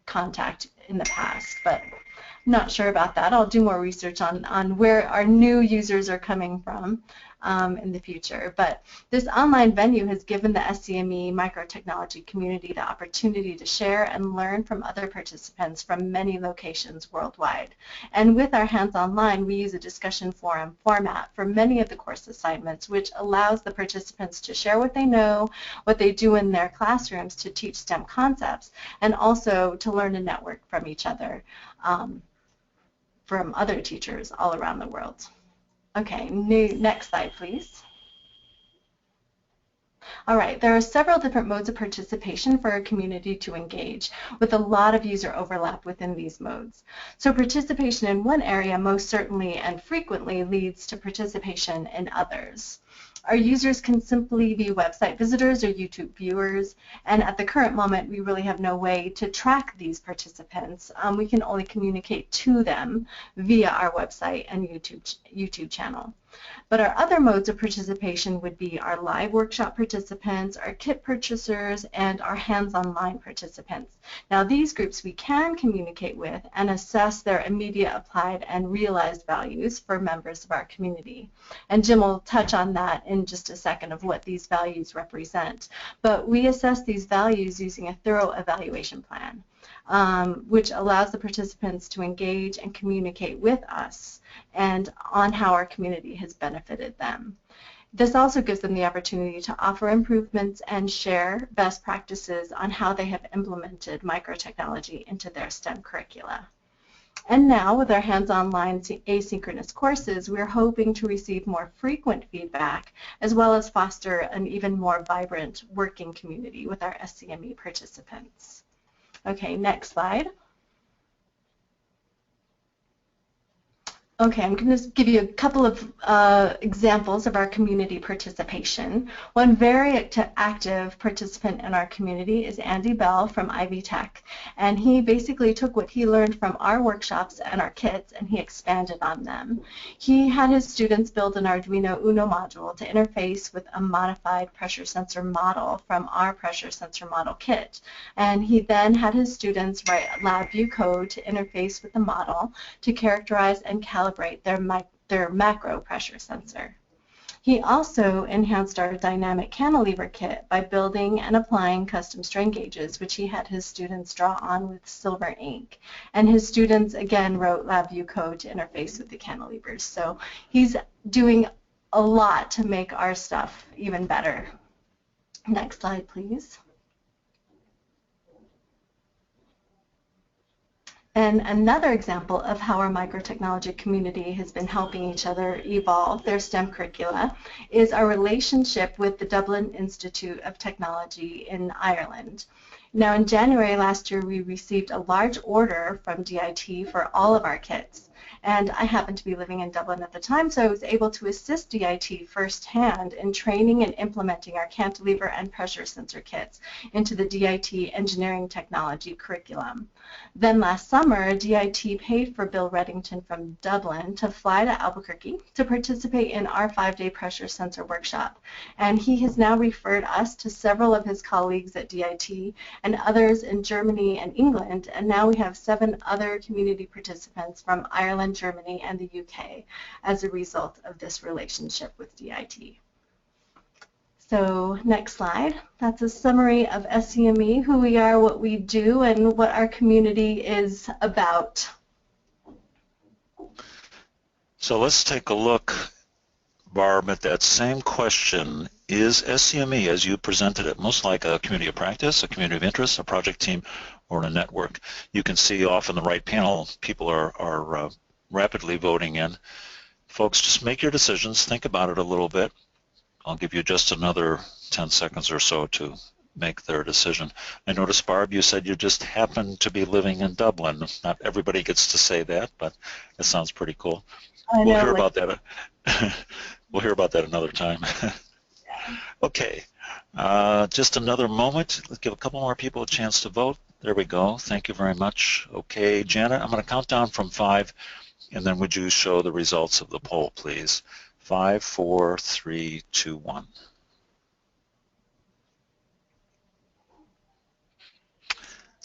contact in the past, but I'm not sure about that. I'll do more research on where our new users are coming from in the future. But this online venue has given the SCME microtechnology community the opportunity to share and learn from other participants from many locations worldwide. And with our Hands Online, we use a discussion forum format for many of the course assignments, which allows the participants to share what they know, what they do in their classrooms to teach STEM concepts, and also to learn and network from each other, from other teachers all around the world. Okay, next slide, please. All right, there are several different modes of participation for a community to engage, with a lot of user overlap within these modes. So participation in one area most certainly and frequently leads to participation in others. Our users can simply be website visitors or YouTube viewers, and at the current moment we really have no way to track these participants. We can only communicate to them via our website and YouTube channel. But our other modes of participation would be our live workshop participants, our kit purchasers, and our Hands Online participants. Now these groups we can communicate with and assess their immediate applied and realized values for members of our community. And Jim will touch on that in just a second of what these values represent. But we assess these values using a thorough evaluation plan, which allows the participants to engage and communicate with us and on how our community has benefited them. This also gives them the opportunity to offer improvements and share best practices on how they have implemented microtechnology into their STEM curricula. And now, with our Hands Online asynchronous courses, we're hoping to receive more frequent feedback as well as foster an even more vibrant working community with our SCME participants. Okay, next slide. Okay, I'm going to give you a couple of examples of our community participation. One very active participant in our community is Andy Bell from Ivy Tech, and he basically took what he learned from our workshops and our kits and he expanded on them. He had his students build an Arduino Uno module to interface with a modified pressure sensor model from our pressure sensor model kit, and he then had his students write LabVIEW code to interface with the model to characterize and calibrate their macro pressure sensor. He also enhanced our dynamic cantilever kit by building and applying custom strain gauges, which he had his students draw on with silver ink. And his students, again, wrote LabVIEW code to interface with the cantilevers. So he's doing a lot to make our stuff even better. Next slide, please. And another example of how our microtechnology community has been helping each other evolve their STEM curricula is our relationship with the Dublin Institute of Technology in Ireland. Now, in January last year, we received a large order from DIT for all of our kits. And I happened to be living in Dublin at the time, so I was able to assist DIT firsthand in training and implementing our cantilever and pressure sensor kits into the DIT engineering technology curriculum. Then last summer, DIT paid for Bill Reddington from Dublin to fly to Albuquerque to participate in our 5-day pressure sensor workshop. And he has now referred us to several of his colleagues at DIT and others in Germany and England, and now we have 7 other community participants from Ireland, Germany, and the UK as a result of this relationship with DIT. So next slide. That's a summary of SCME, who we are, what we do, and what our community is about. So let's take a look, Barb, at that same question. Is SCME, as you presented it, most like a community of practice, a community of interest, a project team, or a network? You can see off in the right panel, people are rapidly voting in. Folks, just make your decisions, think about it a little bit. I'll give you just another 10 seconds or so to make their decision. I noticed, Barb, you said you just happened to be living in Dublin. Not everybody gets to say that, but it sounds pretty cool. I know, We'll hear about that. We'll hear about that another time. Okay, just another moment. Let's give a couple more people a chance to vote. There we go. Thank you very much. Okay, Janet, I'm going to count down from 5, and then would you show the results of the poll, please? 5, 4, 3, 2, 1.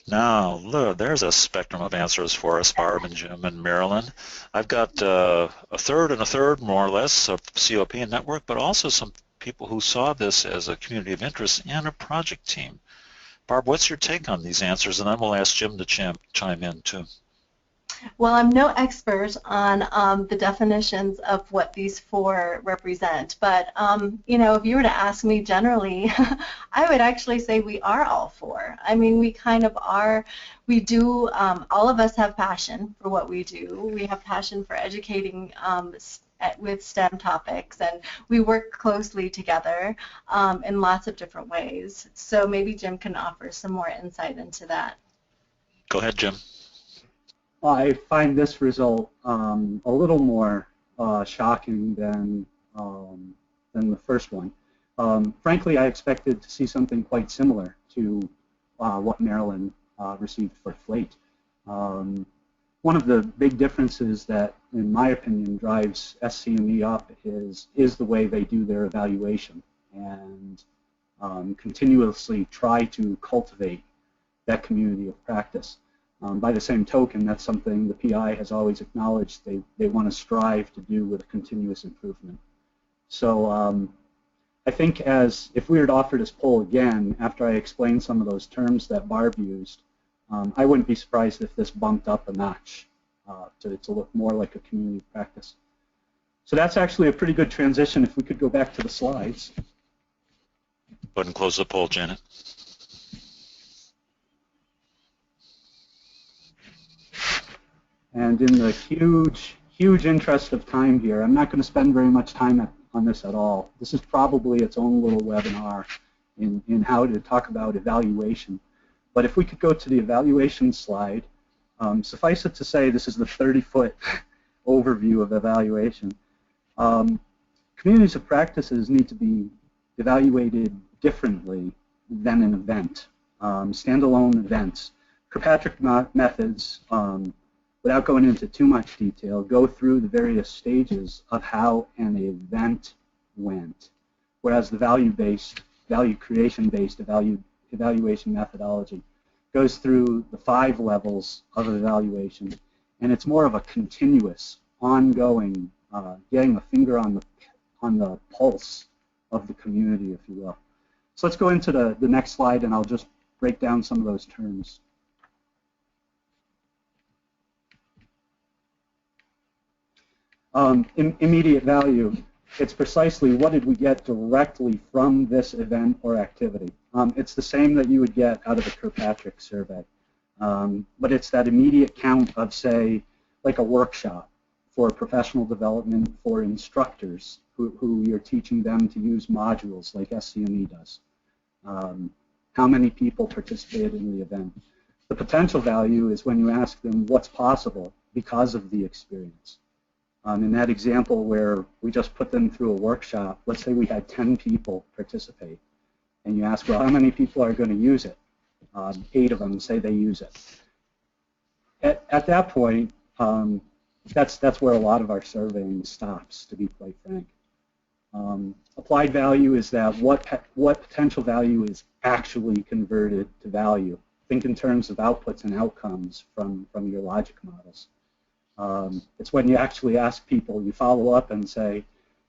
Now, look, there's a spectrum of answers for us, Barb and Jim and Marilyn. I've got a third and a third, more or less, of COP and network, but also some people who saw this as a community of interest and a project team. Barb, what's your take on these answers? And then we'll ask Jim to chime in, too. Well, I'm no expert on the definitions of what these 4 represent, but you know, if you were to ask me generally, I would actually say we are all 4. I mean, we kind of are. We do. All of us have passion for what we do. We have passion for educating with STEM topics, and we work closely together in lots of different ways. So maybe Jim can offer some more insight into that. Go ahead, Jim. I find this result a little more shocking than the first one. Frankly, I expected to see something quite similar to what Maryland received for FLATE. One of the big differences that, in my opinion, drives SCME up is the way they do their evaluation and continuously try to cultivate that community of practice. By the same token, that's something the PI has always acknowledged they want to strive to do with a continuous improvement. So I think if we were to offer this poll again, after I explained some of those terms that Barb used, I wouldn't be surprised if this bumped up a notch to look more like a community practice. So that's actually a pretty good transition if we could go back to the slides. Go ahead and close the poll, Janet. And in the huge interest of time here, I'm not going to spend very much time on this at all. This is probably its own little webinar in how to talk about evaluation. But if we could go to the evaluation slide, suffice it to say this is the 30-foot overview of evaluation. Communities of practices need to be evaluated differently than an event, standalone events. Kirkpatrick methods, without going into too much detail, go through the various stages of how an event went, whereas the value creation-based evaluation methodology goes through the 5 levels of evaluation, and it's more of a continuous, ongoing, getting a finger on the pulse of the community, if you will. So let's go into the next slide, and I'll just break down some of those terms. Immediate value, it's precisely what did we get directly from this event or activity. It's the same that you would get out of a Kirkpatrick survey, but it's that immediate count of, say, like a workshop for professional development for instructors who you're teaching them to use modules like SCME does. How many people participated in the event? The potential value is when you ask them what's possible because of the experience. In that example where we just put them through a workshop, let's say we had 10 people participate, and you ask, well, how many people are going to use it? 8 of them say they use it. At that point, that's where a lot of our surveying stops, to be quite frank. Applied value is that what potential value is actually converted to value. Think in terms of outputs and outcomes from your logic models. It's when you actually ask people, you follow up and say,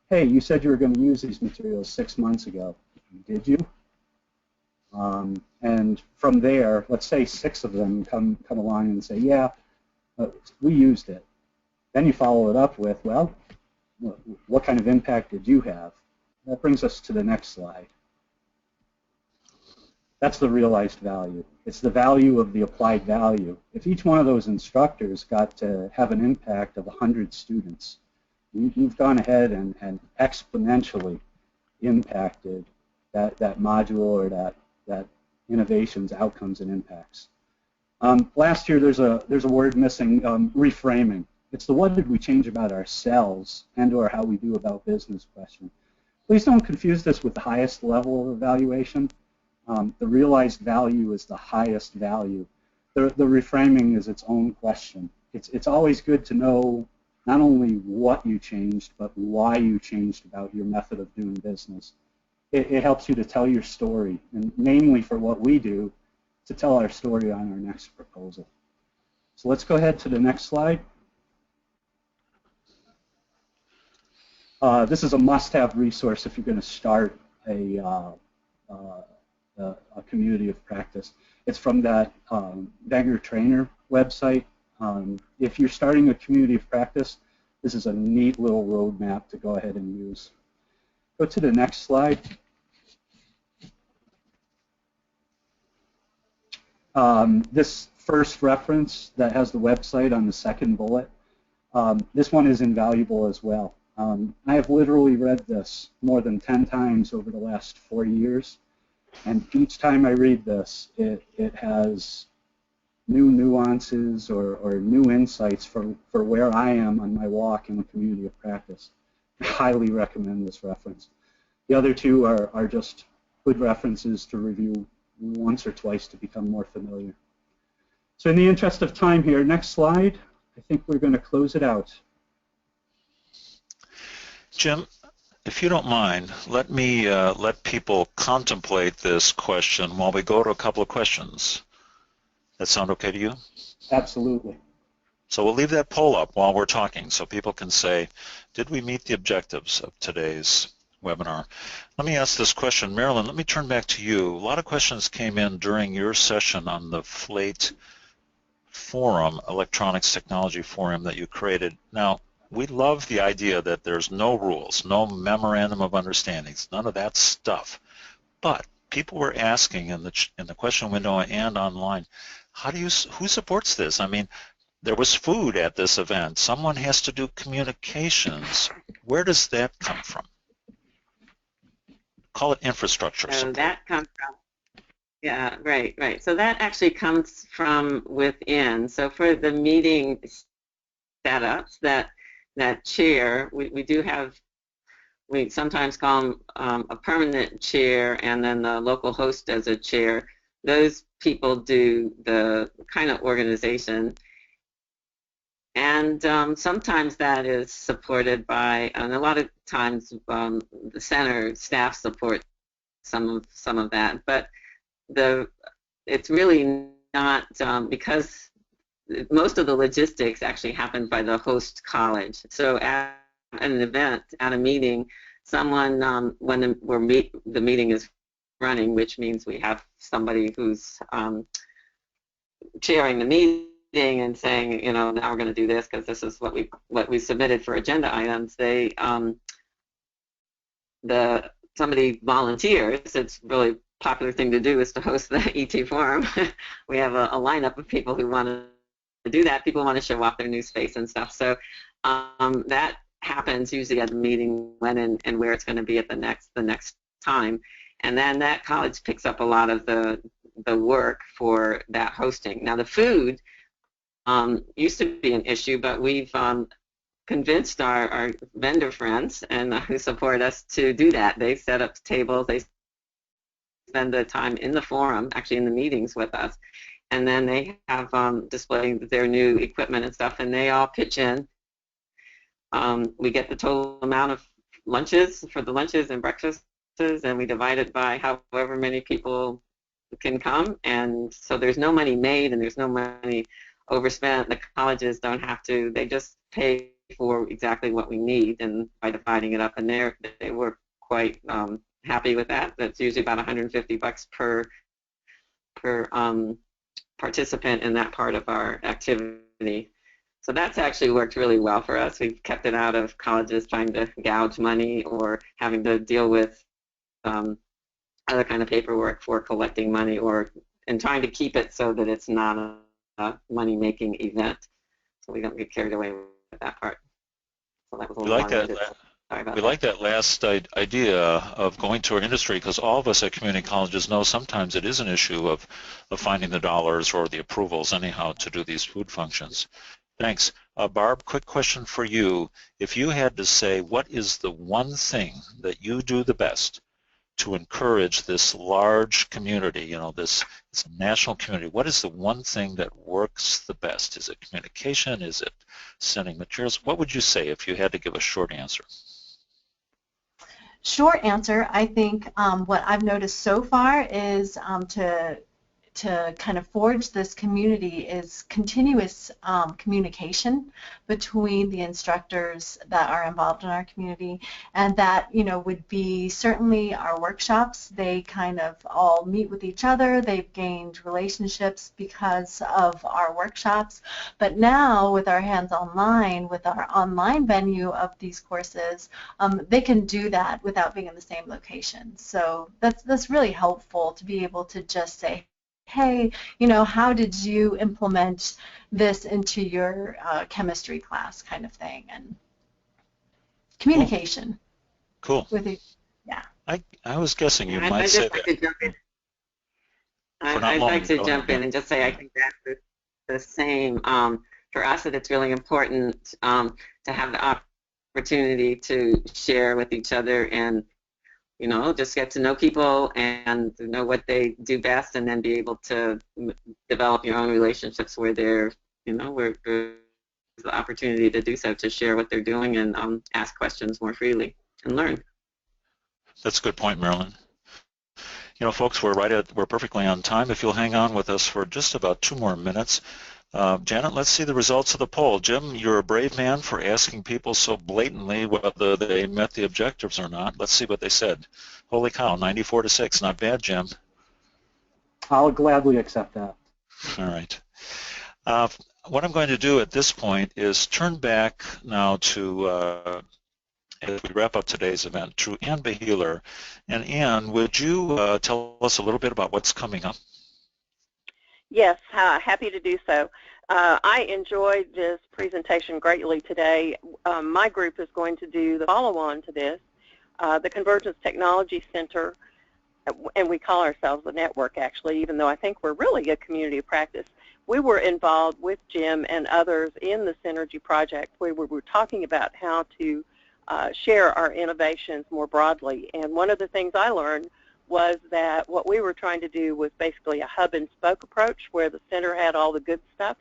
hey, you said you were going to use these materials 6 months ago. Did you? And from there, let's say 6 of them come along and say, yeah, we used it. Then you follow it up with, well, what kind of impact did you have? That brings us to the next slide. That's the realized value. It's the value of the applied value. If each one of those instructors got to have an impact of 100 students, you've gone ahead and exponentially impacted that module or that innovation's outcomes and impacts. Last year, there's a word missing, reframing. It's the what did we change about ourselves and or how we do about business question. Please don't confuse this with the highest level of evaluation. The realized value is the highest value. The reframing is its own question. It's always good to know not only what you changed, but why you changed about your method of doing business. It helps you to tell your story, and namely for what we do, to tell our story on our next proposal. So let's go ahead to the next slide. This is a must-have resource if you're going to start a community of practice. It's from that Beggar Trainer website. If you're starting a community of practice, this is a neat little roadmap to go ahead and use. Go to the next slide. This first reference that has the website on the second bullet, this one is invaluable as well. I have literally read this more than 10 times over the last 4 years, and each time I read this, it has new nuances or new insights for where I am on my walk in the community of practice. I highly recommend this reference. The other two are just good references to review once or twice to become more familiar. So in the interest of time here, next slide, I think we're going to close it out. Jim, if you don't mind, let me let people contemplate this question while we go to a couple of questions. That sound okay to you? Absolutely. So we'll leave that poll up while we're talking so people can say, did we meet the objectives of today's webinar? Let me ask this question. Marilyn, let me turn back to you. A lot of questions came in during your session on the FLATE forum, Electronics Technology Forum that you created. Now, we love the idea that there's no rules, no memorandum of understandings, none of that stuff. But people were asking in the question window and online, who supports this? I mean, there was food at this event. Someone has to do communications. Where does that come from? Call it infrastructure support. That comes from, yeah, right. So that actually comes from within. So for the meeting setups, that chair, we sometimes call them a permanent chair, and then the local host as a chair. Those people do the kind of organization. And sometimes that is supported by, and a lot of times the center staff support some of that. But it's really not, because most of the logistics actually happen by the host college. So at an event, at a meeting, someone, when the meeting is running, which means we have somebody who's chairing the meeting and saying, now we're going to do this because this is what we submitted for agenda items. Somebody volunteers. It's really a popular thing to do is to host the ET forum. We have a lineup of people who want to do that. People want to show off their new space and stuff. So that happens usually at the meeting when and where it's going to be at the next time, and then that college picks up a lot of the work for that hosting. Now the food used to be an issue, but we've convinced our vendor friends and who support us to do that. They set up tables, they spend the time in the forum, actually in the meetings with us, and then they have displaying their new equipment and stuff, and they all pitch in. We get the total amount of lunches for the lunches and breakfasts, and we divide it by however many people can come, and so there's no money made and there's no money overspent. The colleges don't have to, they just pay for exactly what we need, and by dividing it up, and they were quite happy with that. That's usually about $150 per participant in that part of our activity. So that's actually worked really well for us. We've kept it out of colleges trying to gouge money or having to deal with other kind of paperwork for collecting money, and trying to keep it so that it's not a money-making event. So we don't get carried away with that part. So that was a little I Sorry about We that. like that last idea of going to our industry, because all of us at community colleges know sometimes it is an issue of finding the dollars or the approvals anyhow to do these food functions. Thanks. Barb, quick question for you. If you had to say what is the one thing that you do the best to encourage this large community, you know, this national community, what is the one thing that works the best? Is it communication? Is it sending materials? What would you say if you had to give a short answer? Short answer, I think what I've noticed so far is to kind of forge this community is continuous communication between the instructors that are involved in our community, and that, you know, would be certainly our workshops. They kind of all meet with each other. They've gained relationships because of our workshops, but now with our Hands Online, with our online venue of these courses, they can do that without being in the same location. So that's really helpful to be able to just say, hey, you know, how did you implement this into your chemistry class, kind of thing, and communication. Cool. With it, yeah. I was guessing you I'd might just say like that. to jump in. I'd like to jump in and just say I think that's the same. For us, that it's really important to have the opportunity to share with each other and, you know, just get to know people and to know what they do best, and then be able to develop your own relationships where they're, you know, where there's the opportunity to do so, to share what they're doing and ask questions more freely and learn. That's a good point, Marilyn. You know, folks, we're perfectly on time. If you'll hang on with us for just about 2 more minutes. Janet, let's see the results of the poll. Jim, you're a brave man for asking people so blatantly whether they met the objectives or not. Let's see what they said. Holy cow, 94-6. Not bad, Jim. I'll gladly accept that. All right. What I'm going to do at this point is turn back now to, as we wrap up today's event, to Ann Beheeler. And Ann, would you tell us a little bit about what's coming up? Yes, happy to do so. I enjoyed this presentation greatly today. My group is going to do the follow-on to this. The Convergence Technology Center, and we call ourselves a network actually, even though I think we're really a community of practice. We were involved with Jim and others in the Synergy project where we were talking about how to share our innovations more broadly. And one of the things I learned was that what we were trying to do was basically a hub and spoke approach where the center had all the good stuff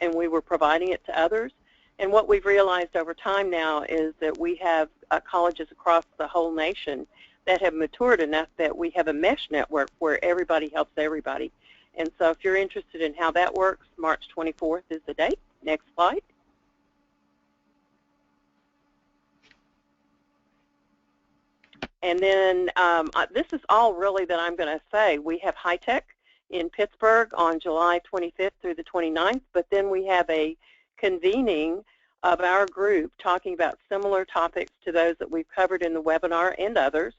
and we were providing it to others. And what we've realized over time now is that we have colleges across the whole nation that have matured enough that we have a mesh network where everybody helps everybody. And so if you're interested in how that works, March 24th is the date. Next slide. And then this is all really that I'm going to say. We have High Tech in Pittsburgh on July 25th through the 29th, but then we have a convening of our group talking about similar topics to those that we've covered in the webinar and others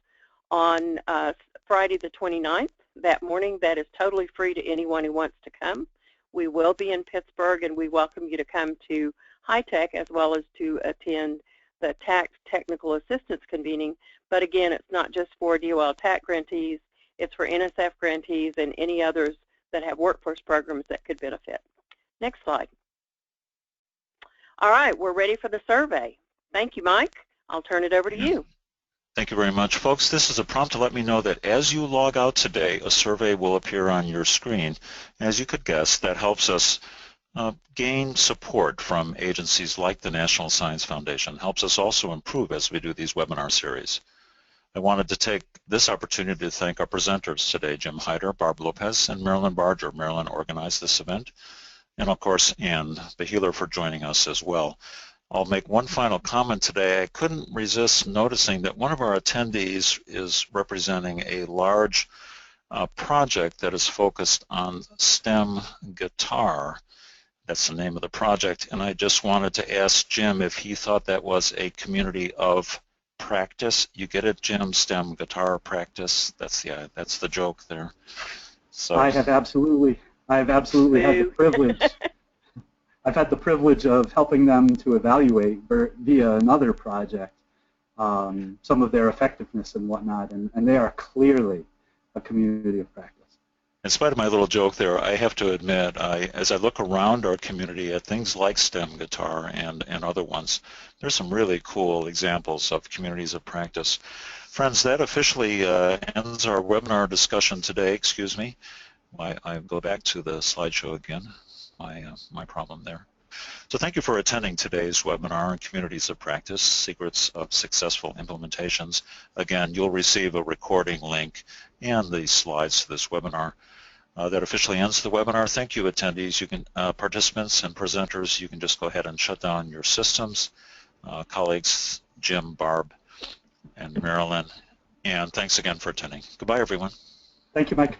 on Friday the 29th. That morning, that is totally free to anyone who wants to come. We will be in Pittsburgh, and we welcome you to come to High Tech as well as to attend the TAC Technical Assistance Convening. But again, it's not just for DOL TAC grantees, it's for NSF grantees and any others that have workforce programs that could benefit. Next slide. All right, we're ready for the survey. Thank you, Mike. I'll turn it over to you. Thank you very much. Folks, this is a prompt to let me know that as you log out today, a survey will appear on your screen. As you could guess, that helps us gain support from agencies like the National Science Foundation, helps us also improve as we do these webinar series. I wanted to take this opportunity to thank our presenters today, Jim Hyder, Barb Lopez, and Marilyn Barger. Marilyn organized this event, and of course, Ann Beheeler for joining us as well. I'll make one final comment today. I couldn't resist noticing that one of our attendees is representing a large project that is focused on STEM guitar. That's the name of the project, and I just wanted to ask Jim if he thought that was a community of practice. You get it, Jim? STEM guitar practice. That's the joke there. So I have absolutely had the privilege. I've had the privilege of helping them to evaluate via another project some of their effectiveness and whatnot, and they are clearly a community of practice. In spite of my little joke there, I have to admit, as I look around our community at things like STEM Guitar and other ones, there's some really cool examples of communities of practice. Friends, that officially ends our webinar discussion today. Excuse me. I go back to the slideshow again, my problem there. So thank you for attending today's webinar on Communities of Practice, Secrets of Successful Implementations. Again, you'll receive a recording link and the slides to this webinar. That officially ends the webinar. Thank you, attendees. You can, participants and presenters, you can just go ahead and shut down your systems. Colleagues, Jim, Barb, and Marilyn. And thanks again for attending. Goodbye, everyone. Thank you, Mike.